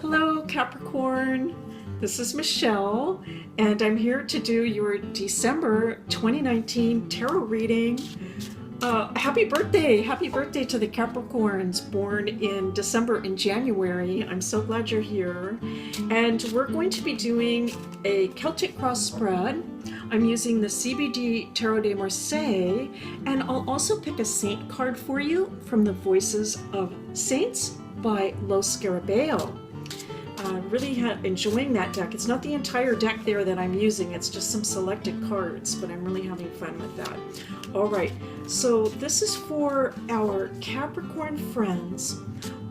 Hello, Capricorn. This is Michelle, and I'm here to do your December 2019 tarot reading. Happy birthday! Happy birthday to the Capricorns born in December and January. I'm so glad you're here. And we're going to be doing a Celtic cross spread. I'm using the CBD Tarot de Marseille, and I'll also pick a saint card for you from the Voices of Saints by Lo Scarabeo. Really enjoying that deck. It's not the entire deck there that I'm using, it's just some selected cards, but I'm really having fun with that. All right, so this is for our Capricorn friends.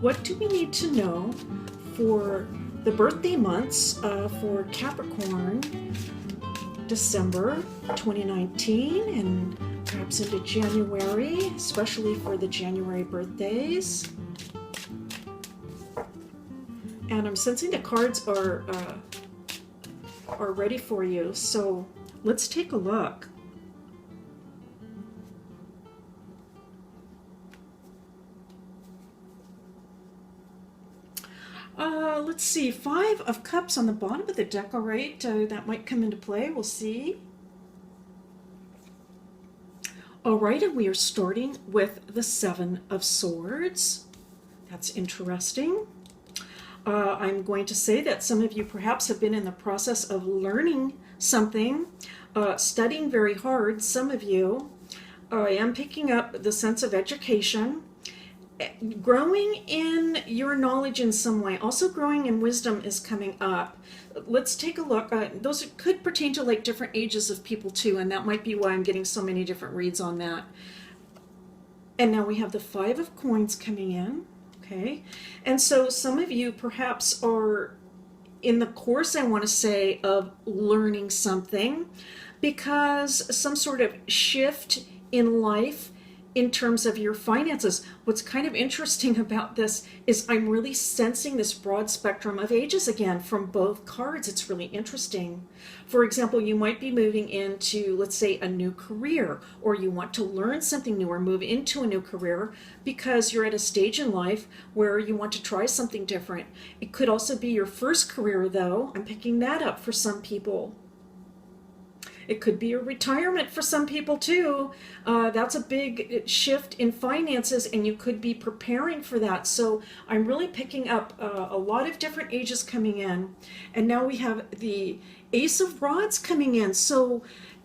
What do we need to know for the birthday months for Capricorn, December 2019 and perhaps into January, especially for the January birthdays? And I'm sensing the cards are ready for you, so let's take a look. Let's see, 5 of Cups on the bottom of the deck. All right, that might come into play. We'll see. All right, and we are starting with the 7 of Swords. That's interesting. I'm going to say that some of you perhaps have been in the process of learning something, studying very hard. Some of you, I am picking up the sense of education, growing in your knowledge in some way. Also growing in wisdom is coming up. Let's take a look. Those could pertain to like different ages of people too, and that might be why I'm getting so many different reads on that. And now we have the 5 of Coins coming in. Okay, and so some of you perhaps are in the course, I want to say, of learning something because some sort of shift in life in terms of your finances. What's kind of interesting about this is I'm really sensing this broad spectrum of ages again from both cards. It's really interesting. For example, you might be moving into, let's say, a new career, or you want to learn something new or move into a new career because you're at a stage in life where you want to try something different. It could also be your first career, though. I'm picking that up for some people. It could be a retirement for some people too. That's a big shift in finances, and you could be preparing for that. So I'm really picking up a lot of different ages coming in. And now we have the Ace of Rods coming in. So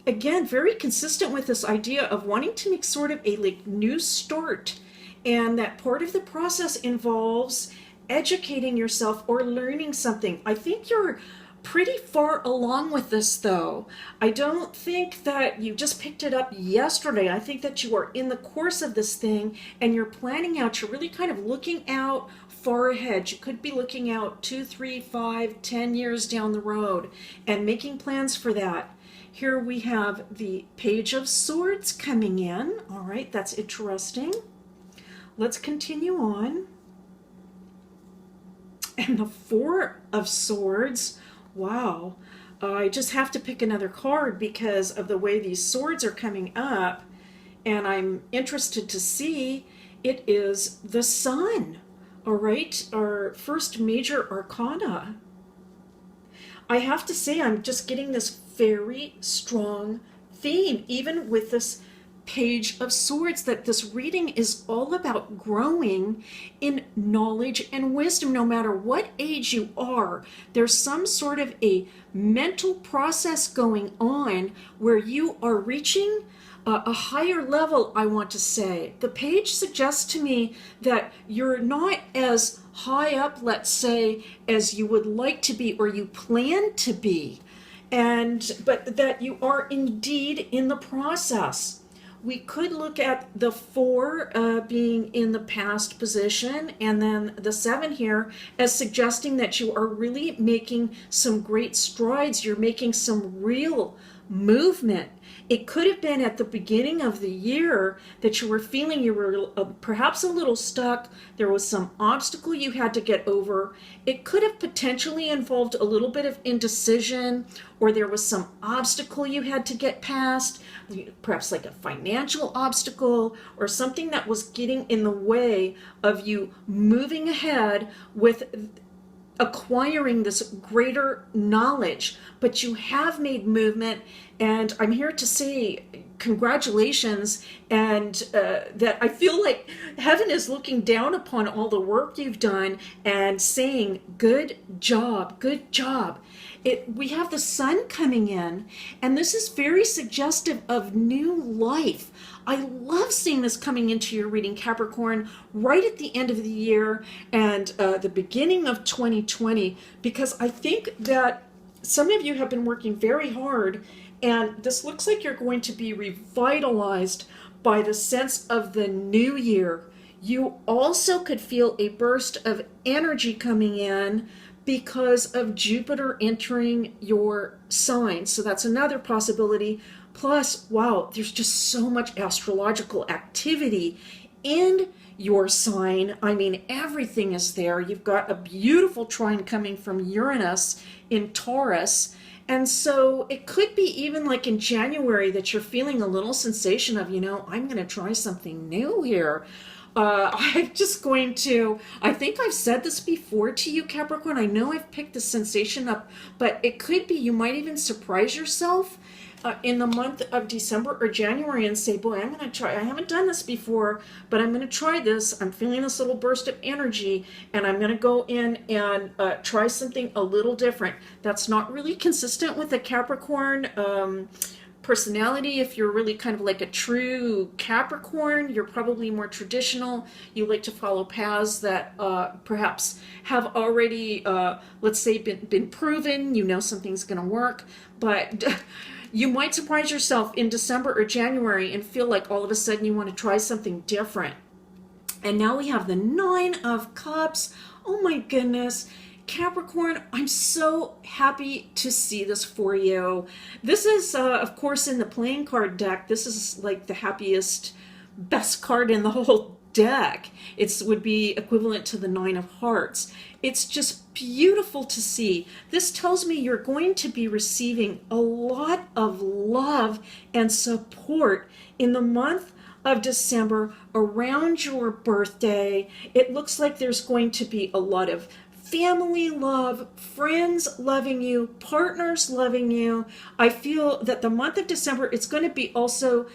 again, very consistent with this idea of wanting to make sort of a new start. And that part of the process involves educating yourself or learning something. I think you're pretty far along with this, though. I don't think that you just picked it up yesterday. I think that you are in the course of this thing and you're planning out. You're really kind of looking out far ahead. You could be looking out 2, 3, 5, 10 years down the road and making plans for that. Here we have the Page of Swords coming in. All right, that's interesting. Let's continue on. And the 4 of Swords. Wow, I just have to pick another card because of the way these swords are coming up, and I'm interested to see. It is the Sun. All right, our first major arcana. I have to say I'm just getting this very strong theme, even with this Page of Swords, that this reading is all about growing in knowledge and wisdom. No matter what age you are, there's some sort of a mental process going on where you are reaching a higher level, I want to say. The page suggests to me that you're not as high up, let's say, as you would like to be or you plan to be, but that you are indeed in the process. We could look at the 4 being in the past position, and then the 7 here as suggesting that you are really making some great strides. You're making some real movement. It could have been at the beginning of the year that you were feeling you were perhaps a little stuck. There was some obstacle you had to get over. It could have potentially involved a little bit of indecision, or there was some obstacle you had to get past, perhaps like a financial obstacle or something that was getting in the way of you moving ahead with acquiring this greater knowledge, but you have made movement, and I'm here to say congratulations, and that I feel like heaven is looking down upon all the work you've done and saying good job, good job. We have the sun coming in, and this is very suggestive of new life. I love seeing this coming into your reading, Capricorn, right at the end of the year and the beginning of 2020, because I think that some of you have been working very hard, and this looks like you're going to be revitalized by the sense of the new year. You also could feel a burst of energy coming in because of Jupiter entering your sign. So that's another possibility. Plus, wow, there's just so much astrological activity in your sign. I mean, everything is there. You've got a beautiful trine coming from Uranus in Taurus. And so it could be even like in January that you're feeling a little sensation of, I'm going to try something new here. I'm just going to, I think I've said this before to you, Capricorn. I know I've picked the sensation up, but it could be you might even surprise yourself in the month of December or January and say, boy, I'm going to try. I haven't done this before, but I'm going to try this. I'm feeling this little burst of energy, and I'm going to go in and try something a little different. That's not really consistent with the Capricorn personality. If you're really kind of like a true Capricorn, you're probably more traditional. You like to follow paths that perhaps have already, let's say, been proven. Something's going to work, but you might surprise yourself in December or January and feel like all of a sudden you want to try something different. And now we have the Nine of Cups. Oh my goodness. Capricorn, I'm so happy to see this for you. This is, of course, in the playing card deck. This is like the happiest, best card in the whole deck. It would be equivalent to the Nine of Hearts. It's just beautiful to see. This tells me you're going to be receiving a lot of love and support in the month of December around your birthday. It looks like there's going to be a lot of family love, friends loving you, partners loving you. I feel that the month of December, it's going to be also,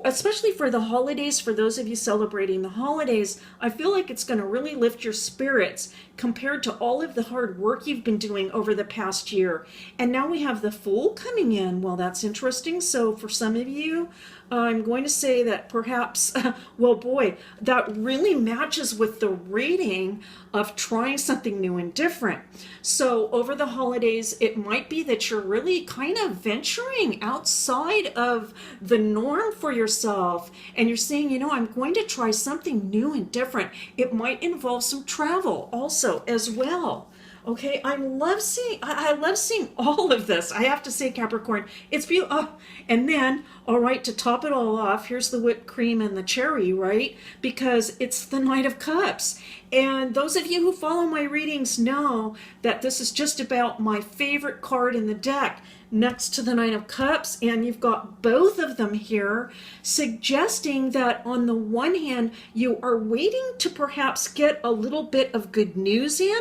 especially for the holidays, for those of you celebrating the holidays, I feel like it's going to really lift your spirits compared to all of the hard work you've been doing over the past year. And now we have the Fool coming in. Well, that's interesting. So for some of you, I'm going to say that perhaps, well, boy, that really matches with the reading of trying something new and different. So over the holidays, it might be that you're really kind of venturing outside of the norm for yourself. And you're saying, I'm going to try something new and different. It might involve some travel also as well. Okay, I love seeing all of this. I have to say, Capricorn, it's beautiful. Oh, and then, all right, to top it all off, here's the whipped cream and the cherry, right? Because it's the Knight of Cups. And those of you who follow my readings know that this is just about my favorite card in the deck next to the Knight of Cups. And you've got both of them here, suggesting that on the one hand, you are waiting to perhaps get a little bit of good news in.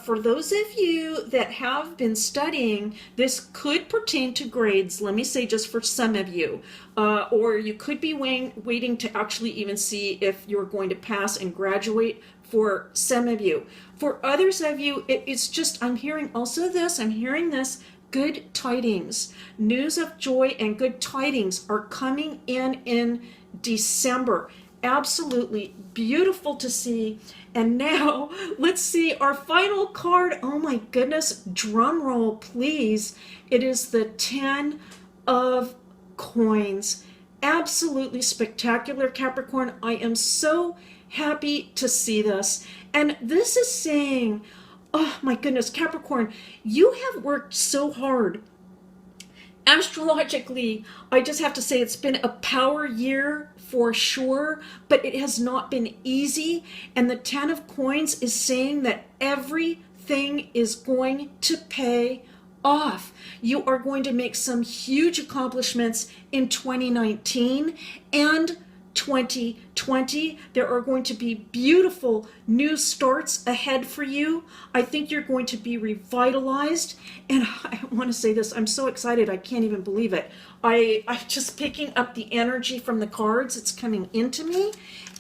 For those of you that have been studying, this could pertain to grades, let me say just for some of you, or you could be waiting to actually even see if you're going to pass and graduate for some of you. For others of you, it's just, I'm hearing this, good tidings, news of joy and good tidings are coming in December. Absolutely beautiful to see. And now let's see our final card. Oh my goodness, drum roll please. It is the 10 of Coins. Absolutely spectacular, Capricorn. I am so happy to see this. And this is saying, oh my goodness, Capricorn, you have worked so hard. Astrologically, I just have to say it's been a power year for sure, but it has not been easy. And the 10 of Coins is saying that everything is going to pay off. You are going to make some huge accomplishments in 2019 and 2020. There are going to be beautiful new starts ahead for you. I think you're going to be revitalized. And I want to say this, I'm so excited, I can't even believe it. I'm just picking up the energy from the cards. It's coming into me.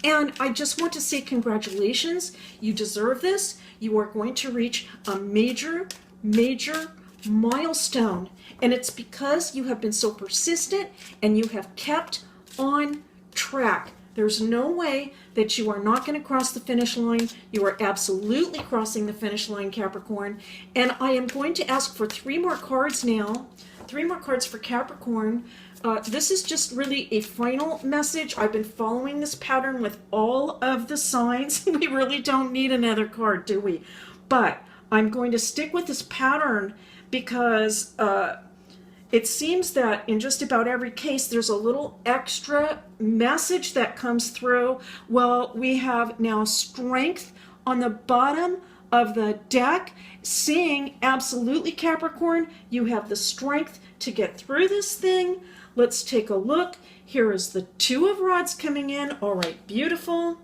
And I just want to say congratulations. You deserve this. You are going to reach a major, major milestone. And it's because you have been so persistent and you have kept on track. There's no way that you are not going to cross the finish line. You are absolutely crossing the finish line, Capricorn. And I am going to ask for 3 more cards now. 3 more cards for Capricorn. This is just really a final message. I've been following this pattern with all of the signs. We really don't need another card, do we? But I'm going to stick with this pattern because it seems that in just about every case, there's a little extra message that comes through. Well, we have now strength on the bottom of the deck, seeing absolutely, Capricorn, you have the strength to get through this thing. Let's take a look. Here is the 2 of Rods coming in. All right, beautiful.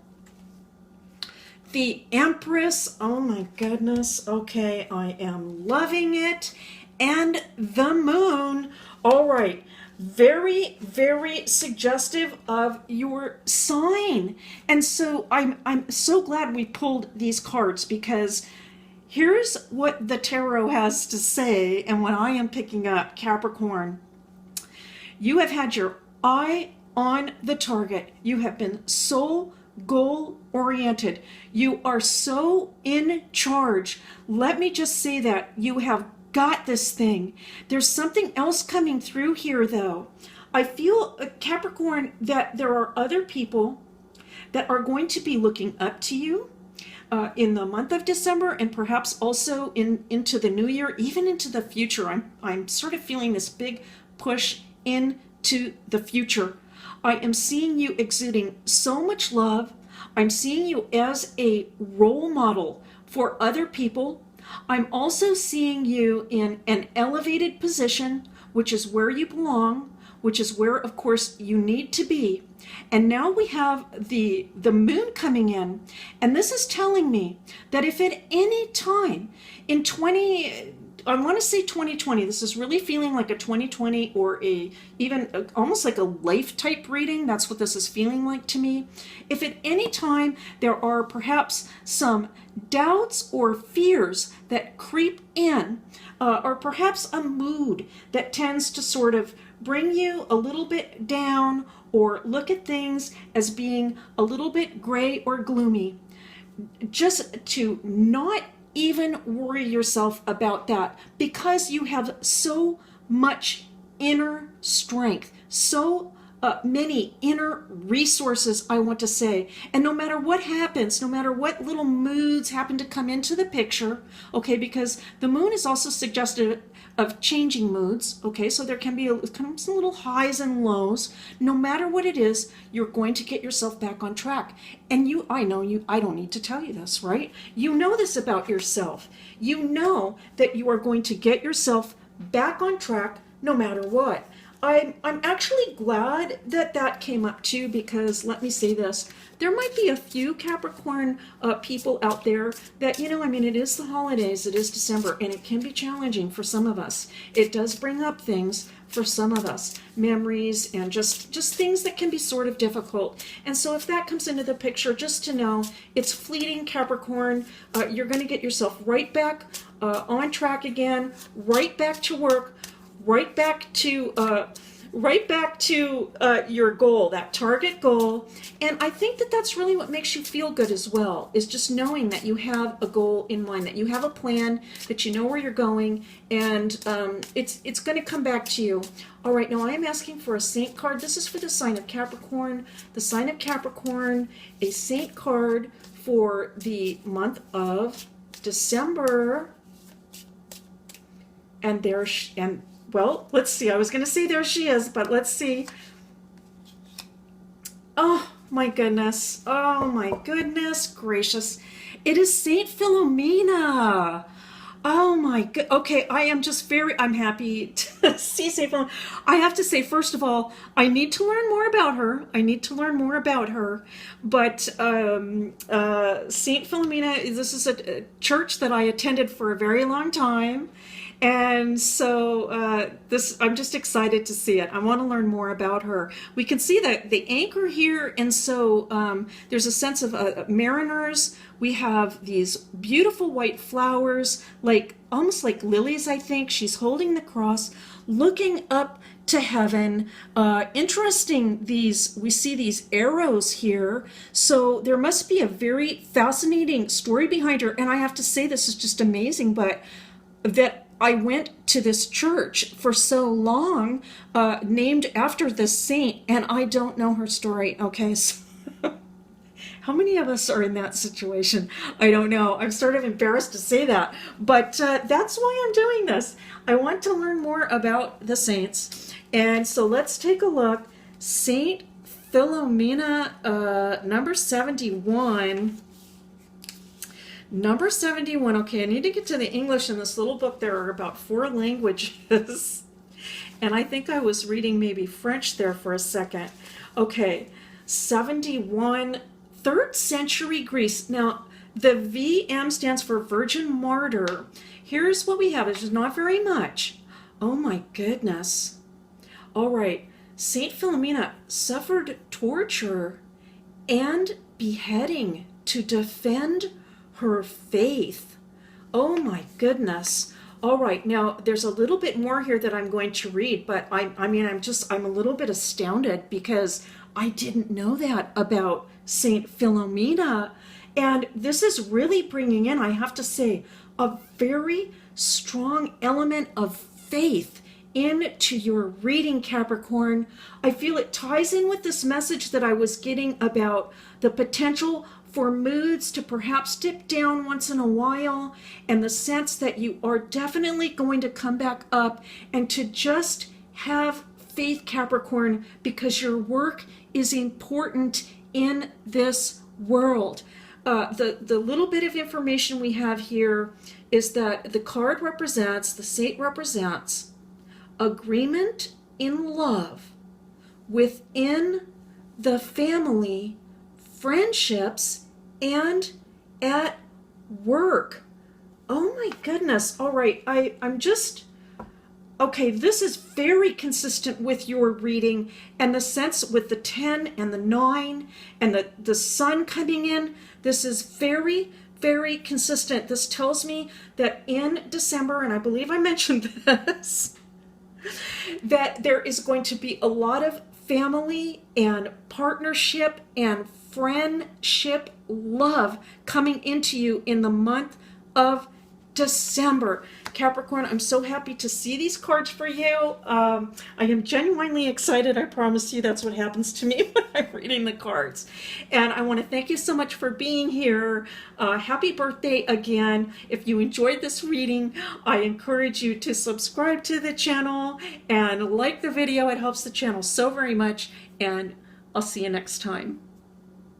The Empress, oh my goodness. Okay, I am loving it. And the Moon. All right, very, very suggestive of your sign. And so I'm so glad we pulled these cards, because here's what the tarot has to say and what I am picking up, Capricorn. You have had your eye on the target. You have been so goal oriented. You are so in charge. Let me just say that you have got this thing. There's something else coming through here, though. I feel, Capricorn, that there are other people that are going to be looking up to you in the month of December, and perhaps also into the new year, even into the future. I'm sort of feeling this big push into the future. I am seeing you exuding so much love. I'm seeing you as a role model for other people. I'm also seeing you in an elevated position, which is where you belong, which is where, of course, you need to be. And now we have the Moon coming in, and this is telling me that if at any time in I want to say 2020, this is really feeling like a 2020 or almost like a life type reading. That's what this is feeling like to me. If at any time there are perhaps some doubts or fears that creep in, or perhaps a mood that tends to sort of bring you a little bit down or look at things as being a little bit gray or gloomy, just to not even worry yourself about that, because you have so much inner strength, so many inner resources, I want to say. And no matter what happens, no matter what little moods happen to come into the picture, okay, because the Moon is also suggestive of changing moods, okay, so there can be some little highs and lows. No matter what it is, you're going to get yourself back on track. And I don't need to tell you this, right? You know this about yourself. You know that you are going to get yourself back on track no matter what. I'm actually glad that came up too, because let me say this, there might be a few Capricorn people out there that, it is the holidays, it is December, and it can be challenging for some of us. It does bring up things for some of us, memories and just things that can be sort of difficult. And so if that comes into the picture, just to know it's fleeting, Capricorn. You're going to get yourself right back on track again, right back to work, right back to your goal, that target goal. And I think that's really what makes you feel good as well, is just knowing that you have a goal in mind, that you have a plan, that you know where you're going, and it's going to come back to you. All right, now I am asking for a Saint card. This is for the sign of Capricorn. The sign of Capricorn, a Saint card for the month of December. And well, let's see. I was going to say there she is, but let's see. Oh, my goodness. Oh, my goodness gracious. It is Saint Philomena. Oh my good. Okay, I am just I'm happy to see Saint Philomena. I have to say, first of all, I need to learn more about her. I need to learn more about her. But Saint Philomena, this is a church that I attended for a very long time. And so this, I'm just excited to see it. I want to learn more about her. We can see that the anchor here, and so there's a sense of mariners. We have these beautiful white flowers, like almost like lilies, I think. She's holding the cross, looking up to heaven. Interesting, these, we see these arrows here. So there must be a very fascinating story behind her. And I have to say, this is just amazing, but that I went to this church for so long, named after this saint, and I don't know her story. Okay, so how many of us are in that situation? I don't know. I'm sort of embarrassed to say that, but that's why I'm doing this. I want to learn more about the saints. And so let's take a look. Saint Philomena, number 71. Number 71. Okay, I need to get to the English. In this little book, there are about 4 languages. And I think I was reading maybe French there for a second. Okay, 71, 3rd century Greece. Now, the VM stands for Virgin Martyr. Here's what we have. It's just not very much. Oh my goodness. All right. Saint Philomena suffered torture and beheading to defend her faith. Oh my goodness. All right, now there's a little bit more here that I'm going to read, but I mean, I'm a little bit astounded because I didn't know that about Saint Philomena. And this is really bringing in, I have to say, a very strong element of faith into your reading, Capricorn. I feel it ties in with this message that I was getting about the potential for moods to perhaps dip down once in a while, and the sense that you are definitely going to come back up, and to just have faith, Capricorn, because your work is important in this world. The little bit of information we have here is that the card represents, the saint represents, agreement in love within the family, friendships, and at work. Oh my goodness. All right, I'm just, okay, this is very consistent with your reading, and the sense with the 10 and the 9 and the sun coming in. This is very, very consistent. This tells me that in December, and I believe I mentioned this, that there is going to be a lot of family and partnership and friendship love coming into you in the month of December. Capricorn, I'm so happy to see these cards for you. I am genuinely excited. I promise you that's what happens to me when I'm reading the cards. And I want to thank you so much for being here. Happy birthday again. If you enjoyed this reading, I encourage you to subscribe to the channel and like the video. It helps the channel so very much. And I'll see you next time.